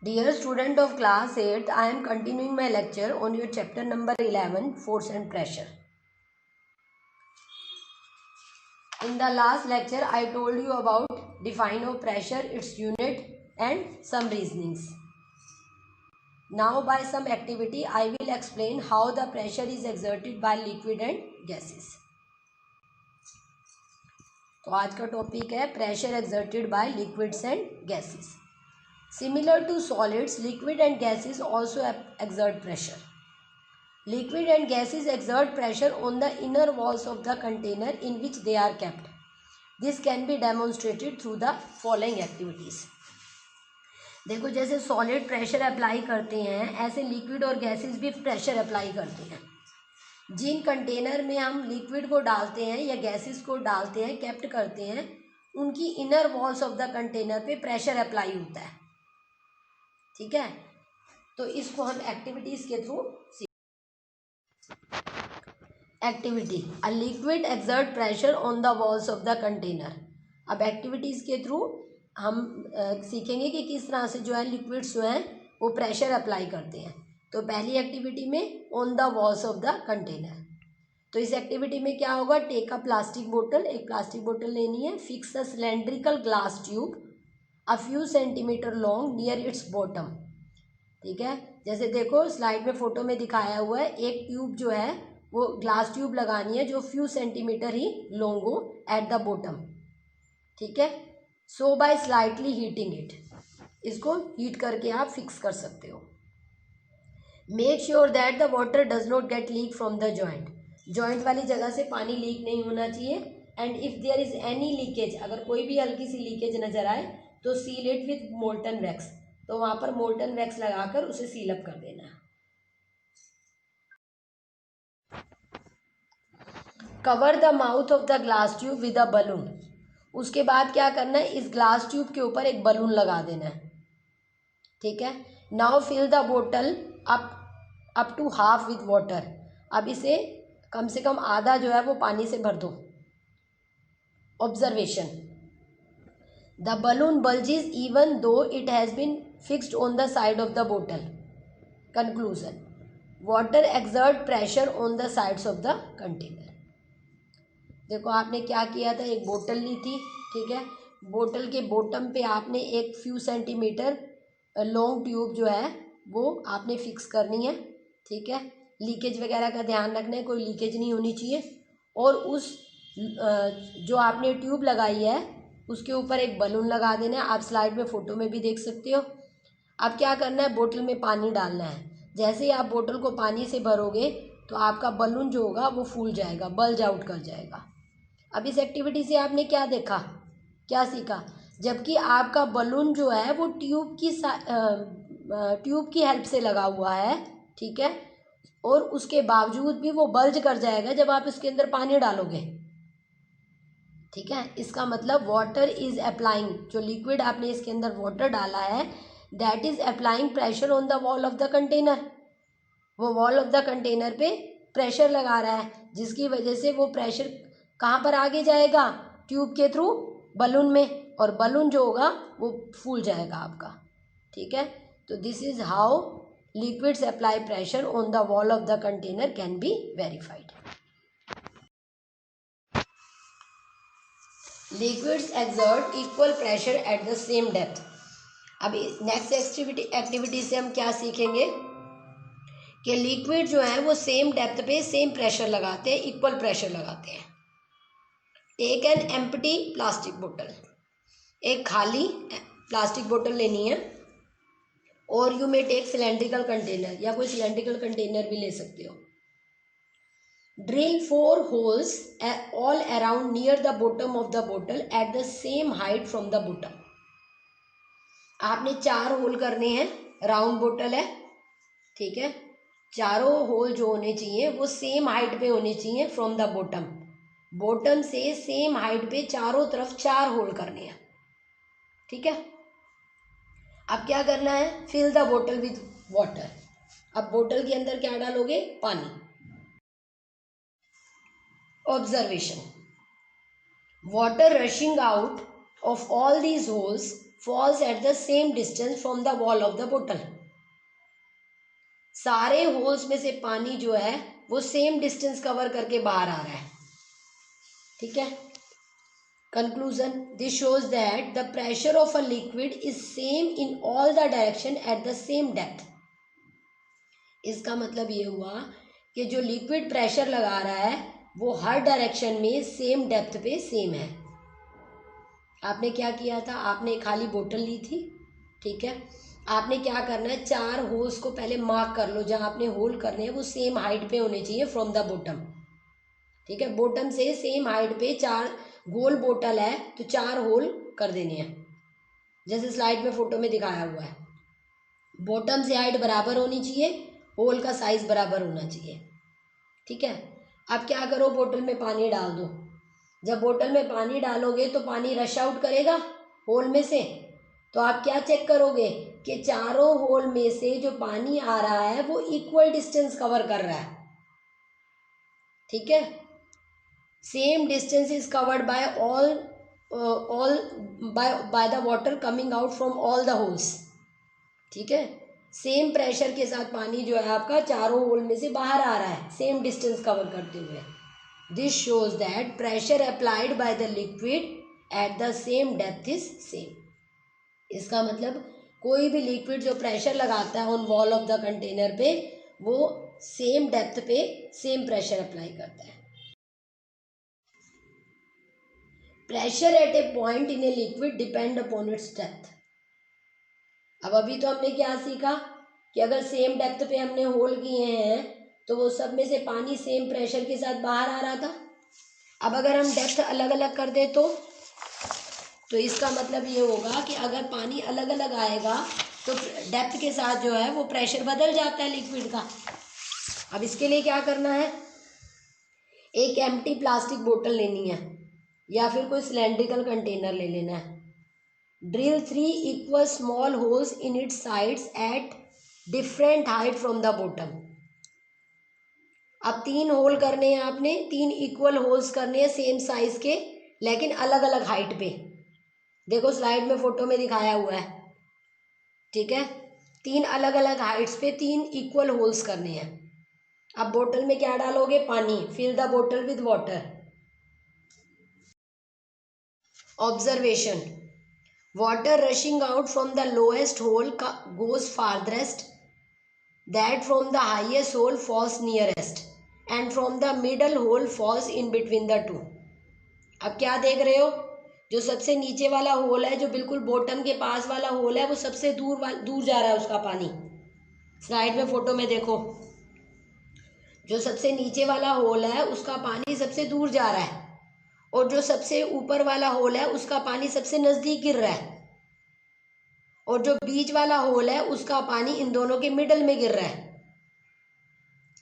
Dear student of class 8th, I am continuing my lecture on your chapter number 11, Force and Pressure. In the last lecture, I told you about define of pressure, its unit and some reasonings. Now by some activity, I will explain how the pressure is exerted by liquid and gases. तो आज का topic है pressure exerted by liquids and gases. Similar to solids, liquid and gases also exert pressure. Liquid and gases exert pressure on the inner walls of the container in which they are kept. This can be demonstrated through the following activities. देखो जैसे solid pressure apply करते हैं ऐसे liquid और gases भी pressure apply करते हैं. जिन container में हम लिक्विड को डालते हैं या गैसेस को डालते हैं, केप्ट करते हैं, उनकी inner walls of the container पे प्रेशर अप्लाई होता है. ठीक है, तो इसको हम एक्टिविटीज के through activity a liquid exert pressure on the walls of the container. अब एक्टिविटीज के थ्रू हम सीखेंगे कि किस तरह से जो है लिक्विड्स जो हैं वो प्रेशर अप्लाई करते हैं. तो पहली एक्टिविटी में on the walls of the container. तो इस एक्टिविटी में क्या होगा, टेक अ प्लास्टिक बोतल, एक प्लास्टिक बोतल लेनी है, fix a cylindrical glass tube a few centimetre long near it's bottom. ठीक है, जैसे देखो स्लाइड में फोटो में दिखाया हुआ है, एक ट्यूब जो है वो ग्लास ट्यूब लगानी है जो फ्यू सेंटीमीटर ही लॉन्ग हो एट द बॉटम. ठीक है, so by slightly heating it, इसको हीट करके आप फिक्स कर सकते हो. Make sure that the water does not get leak from the joint. Joint वाली जगह से पानी लीक नहीं होना चाहिए. And if there is any leakage, अगर कोई भी हल्की सी लीकेज नजर आए तो seal it with molten wax. तो वहां पर मोल्टन वैक्स लगाकर उसे सील अप कर देना. Cover the mouth of the glass tube with a balloon. उसके बाद क्या करना है, इस ग्लास ट्यूब के ऊपर एक बलून लगा देना है. ठीक है, नाउ फिल द बोतल up to half with water. अब इसे कम से कम आधा जो है वो पानी से भर दो. Observation, the balloon bulges even though it has been fixed on the side of the bottle. Conclusion, water exert pressure on the sides of the container. देखो आपने क्या किया था, एक बोतल ली थी. ठीक है, बोतल के बॉटम पे आपने एक फ्यू सेंटीमीटर लॉन्ग ट्यूब जो है वो आपने फिक्स करनी है. ठीक है, लीकेज वगैरह का ध्यान रखना है, कोई लीकेज नहीं होनी चाहिए. और उस जो आपने ट्यूब लगाई है उसके ऊपर एक बलून लगा देना है. आप स्लाइड में फ़ोटो में भी देख सकते हो. अब क्या करना है, बोतल में पानी डालना है. जैसे ही आप बोतल को पानी से भरोगे तो आपका बलून जो होगा वो फूल जाएगा, बल्ज आउट कर जाएगा. अब इस एक्टिविटी से आपने क्या देखा, क्या सीखा, जबकि आपका बलून जो है वो ट्यूब की हेल्प से लगा हुआ है. ठीक है, और उसके बावजूद भी वो बल्ज कर जाएगा जब आप इसके अंदर पानी डालोगे. ठीक है, इसका मतलब वाटर इज अप्लाइंग, जो लिक्विड आपने इसके अंदर वाटर डाला है that is applying pressure on the wall of the container. वो वॉल ऑफ द कंटेनर पे प्रेशर लगा रहा है, जिसकी वजह से वो प्रेशर कहाँ पर आगे जाएगा, ट्यूब के थ्रू बलून में, और बलून जो होगा वो फूल जाएगा आपका. ठीक है, तो this is how liquids apply pressure on the wall of the container can be verified. Liquids exert equal pressure at the same depth. अब नेक्स्ट एक्टिविटी से हम क्या सीखेंगे कि लिक्विड जो है वो सेम डेप्थ पे सेम प्रेशर लगाते हैं, इक्वल प्रेशर लगाते हैं. टेक एन एम्प्टी प्लास्टिक बोतल. एक खाली प्लास्टिक बोतल लेनी है, और you may take cylindrical container, या कोई सिलेंड्रिकल कंटेनर भी ले सकते हो. Drill 4 holes all around near the bottom of the bottle at the same height from the bottom. आपने 4 होल करने हैं, राउंड बोतल है. ठीक है, चारों होल जो होने चाहिए वो सेम हाइट पे होने चाहिए फ्रॉम द बॉटम. बॉटम से सेम हाइट पे चारों तरफ 4 होल करने हैं. ठीक है, अब क्या करना है, फिल द बोतल विथ वाटर. अब बोतल के अंदर क्या डालोगे, पानी. Observation, water rushing out of all these holes falls at the same distance from the wall of the bottle. सारे होल्स में से पानी जो है वो सेम डिस्टेंस कवर करके बाहर आ रहा है, ठीक है। Conclusion, this shows that the pressure of a liquid is same in all the direction at the same depth. इसका मतलब ये हुआ कि जो लिक्विड प्रेशर लगा रहा है वो हर डायरेक्शन में सेम डेप्थ पे सेम है। आपने क्या किया था, आपने खाली बोतल ली थी, ठीक है। आपने क्या करना है, 4 होल्स को पहले मार्क कर लो, जहाँ आपने होल करने हैं वो सेम हाइट पे होने चाहिए फ्रॉम द बॉटम, ठीक है। बॉटम से सेम हाइट पे 4 गोल बोतल है तो 4 होल कर देने हैं, जैसे स्लाइड में फोटो में दिखाया हुआ है। बॉटम से हाइट बराबर होनी चाहिए, होल का साइज बराबर होना चाहिए, ठीक है। अब क्या करो, बोतल में पानी डाल दो। जब बोतल में पानी डालोगे तो पानी रश आउट करेगा होल में से, तो आप क्या चेक करोगे कि चारों होल में से जो पानी आ रहा है वो इक्वल डिस्टेंस कवर कर रहा है, ठीक है। Same distance is covered by all by the water coming out from all the holes, ठीक है। सेम प्रेशर के साथ पानी जो है आपका चारों होल में से बाहर आ रहा है सेम डिस्टेंस कवर करते हुए। This shows that pressure applied by the liquid at the same depth is same. इसका मतलब कोई भी लिक्विड जो प्रेशर लगाता है on wall of the container पे वो सेम डेप्थ पे सेम प्रेशर अप्लाई करता है। Pressure at A point in a liquid depend upon its depth. अब अभी तो हमने क्या सीखा कि अगर सेम डेप्थ पे हमने होल किए हैं तो वो सब में से पानी सेम प्रेशर के साथ बाहर आ रहा था। अब अगर हम डेप्थ अलग अलग कर दे तो इसका मतलब ये होगा कि अगर पानी अलग अलग आएगा तो डेप्थ के साथ जो है वो प्रेशर बदल जाता है लिक्विड का। अब इसके लिए क्या करना है, एक एम्प्टी प्लास्टिक बोतल लेनी है या फिर कोई सिलेंड्रिकल कंटेनर ले लेना है। Drill 3 equal small holes in its sides at different height from the bottom. अब 3 होल करने हैं आपने, 3 इक्वल होल्स करने हैं सेम साइज के लेकिन अलग अलग हाइट पे। देखो स्लाइड में फोटो में दिखाया हुआ है, ठीक है। 3 अलग अलग हाइट्स पे 3 इक्वल होल्स करने हैं। अब बोतल में क्या डालोगे, पानी। फिल द बोतल with water. Observation, water rushing out from the lowest hole goes farthest, that from the highest hole falls nearest and from the middle hole falls in between the two. अब क्या देख रहे हो, जो सबसे नीचे वाला होल है, जो बिल्कुल बॉटम के पास वाला होल है, वो सबसे दूर जा रहा है उसका पानी। स्लाइड में फोटो में देखो, जो सबसे नीचे वाला होल है उसका पानी सबसे दूर जा रहा है और जो सबसे ऊपर वाला होल है उसका पानी सबसे नजदीक गिर रहा है और जो बीच वाला होल है उसका पानी इन दोनों के मिडल में गिर रहा है,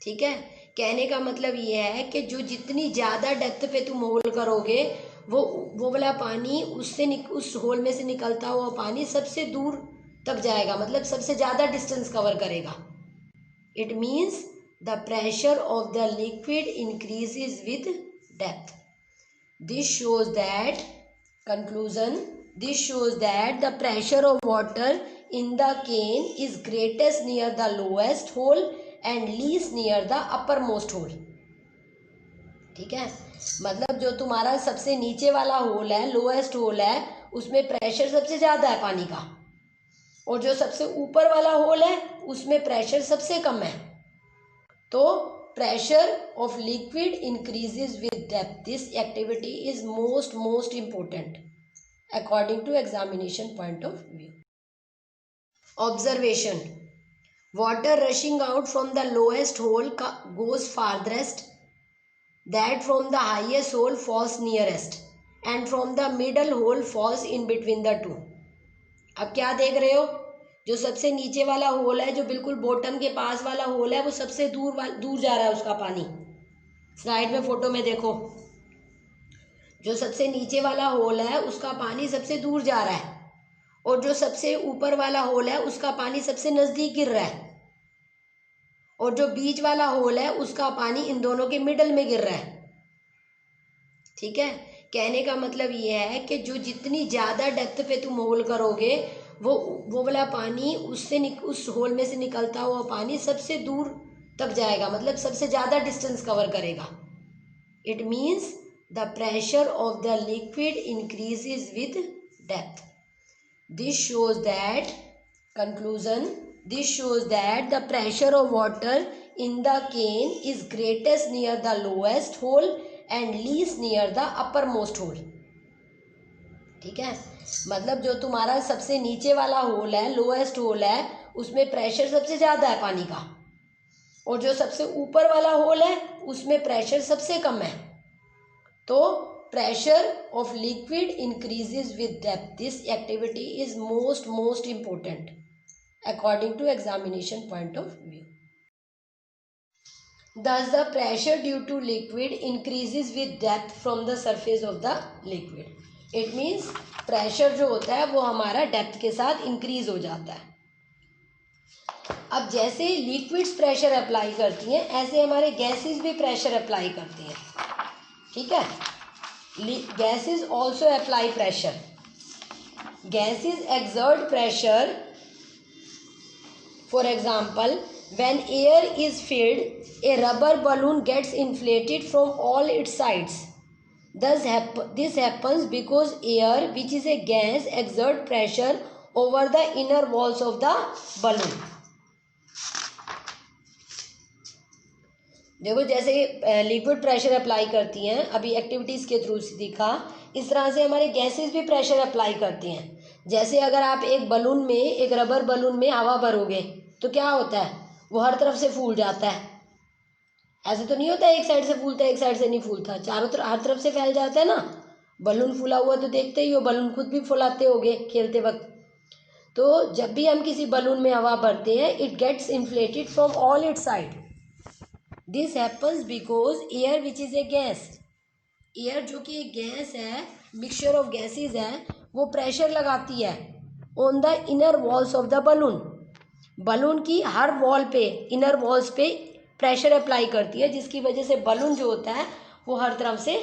ठीक है। कहने का मतलब ये है कि जो जितनी ज़्यादा डेप्थ पे तुम होल करोगे वो वाला पानी उस होल में से निकलता हुआ पानी सबसे दूर तक जाएगा, मतलब सबसे ज़्यादा डिस्टेंस कवर करेगा। It means the pressure of the liquid increases with depth. This shows that, conclusion, this shows that the pressure of water in the can is greatest near the lowest hole and least near the uppermost hole, ठीक है। मतलब जो तुम्हारा सबसे नीचे वाला whole है, lowest whole है, उसमें प्रेशर सबसे ज़्यादा है पानी का और जो सबसे ऊपर वाला होल है उसमें प्रेशर सबसे कम है। तो pressure of liquid increases with depth. This activity is most important according to examination point of view. Observation, water rushing out from the lowest hole goes farthest, that from the highest hole falls nearest and from the middle hole falls in between the two। अब क्या देख रहे हो, जो सबसे नीचे वाला whole है, जो बिल्कुल बॉटम के पास वाला होल है, वो सबसे दूर जा रहा है उसका पानी। स्लाइड में फोटो में देखो, जो सबसे नीचे वाला होल है उसका पानी सबसे दूर जा रहा है और जो सबसे ऊपर वाला होल है उसका पानी सबसे नजदीक गिर रहा है और जो बीच वाला होल है उसका पानी इन दोनों के मिडल में गिर रहा है, ठीक है। कहने का मतलब ये है कि जो जितनी ज़्यादा डेप्थ पे तुम होल करोगे वो वाला पानी उस होल में से निकलता हुआ पानी सबसे दूर तक जाएगा, मतलब सबसे ज़्यादा डिस्टेंस कवर करेगा. It means the pressure of the liquid increases with depth. This shows that conclusion, this shows that the pressure of water in the cane is greatest near the lowest hole and least near the uppermost hole. ठीक है, मतलब जो तुम्हारा सबसे नीचे वाला whole है, lowest whole है, उसमें प्रेशर सबसे ज़्यादा है पानी का, और जो सबसे ऊपर वाला होल है उसमें प्रेशर सबसे कम है. तो pressure of liquid increases with depth. This activity is most important according to examination point of view. Thus the pressure due to liquid increases with depth from the surface of the liquid. It means pressure जो होता है वो हमारा depth के साथ increase हो जाता है. अब जैसे लिक्विड्स प्रेशर अप्लाई करती हैं ऐसे हमारे गैसेस भी प्रेशर अप्लाई करती हैं. ठीक है, gases also apply pressure. Gases exert pressure. For example, when air is filled, a rubber balloon gets inflated from all its sides. This happens because air, which is a gas, exerts pressure over the inner walls of the balloon. देखो जैसे liquid pressure apply करती हैं, अभी activities के through दिखा, इस तरह से हमारे गैसेस भी प्रेशर अप्लाई करती हैं. जैसे अगर आप एक बलून में, एक रबर बलून में हवा भरोगे तो क्या होता है, वो हर तरफ से फूल जाता है. ऐसे तो नहीं होता है एक साइड से फूलता है एक साइड से नहीं फूलता, चारों तरफ हर तरफ से फैल जाता है ना. बलून फूला हुआ तो देखते ही हो, बलून खुद भी फुलाते होगे खेलते वक्त. तो जब भी हम किसी बलून में हवा भरते हैं, it gets inflated from all its side. This happens because air which is a gas, air जो कि एक गैस है, मिक्सचर ऑफ गैसेज है, वो प्रेशर लगाती है on the inner walls of the balloon. Balloon की हर वॉल पे, इनर वॉल्स पे प्रेशर अप्लाई करती है, जिसकी वजह से बलून जो होता है वो हर तरफ से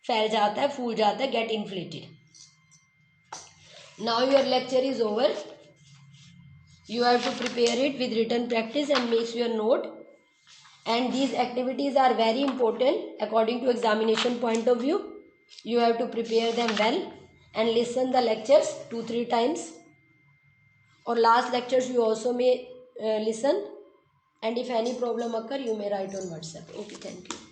फैल जाता है, फूल जाता है, get inflated. Now your lecture is over. You have to prepare it with written practice and makes your note. And these activities are very important according to examination point of view. You have to prepare them well and listen the lectures 2-3 times. Or last lectures you also may listen. And if any problem occur, you may write on WhatsApp. Okay, thank you.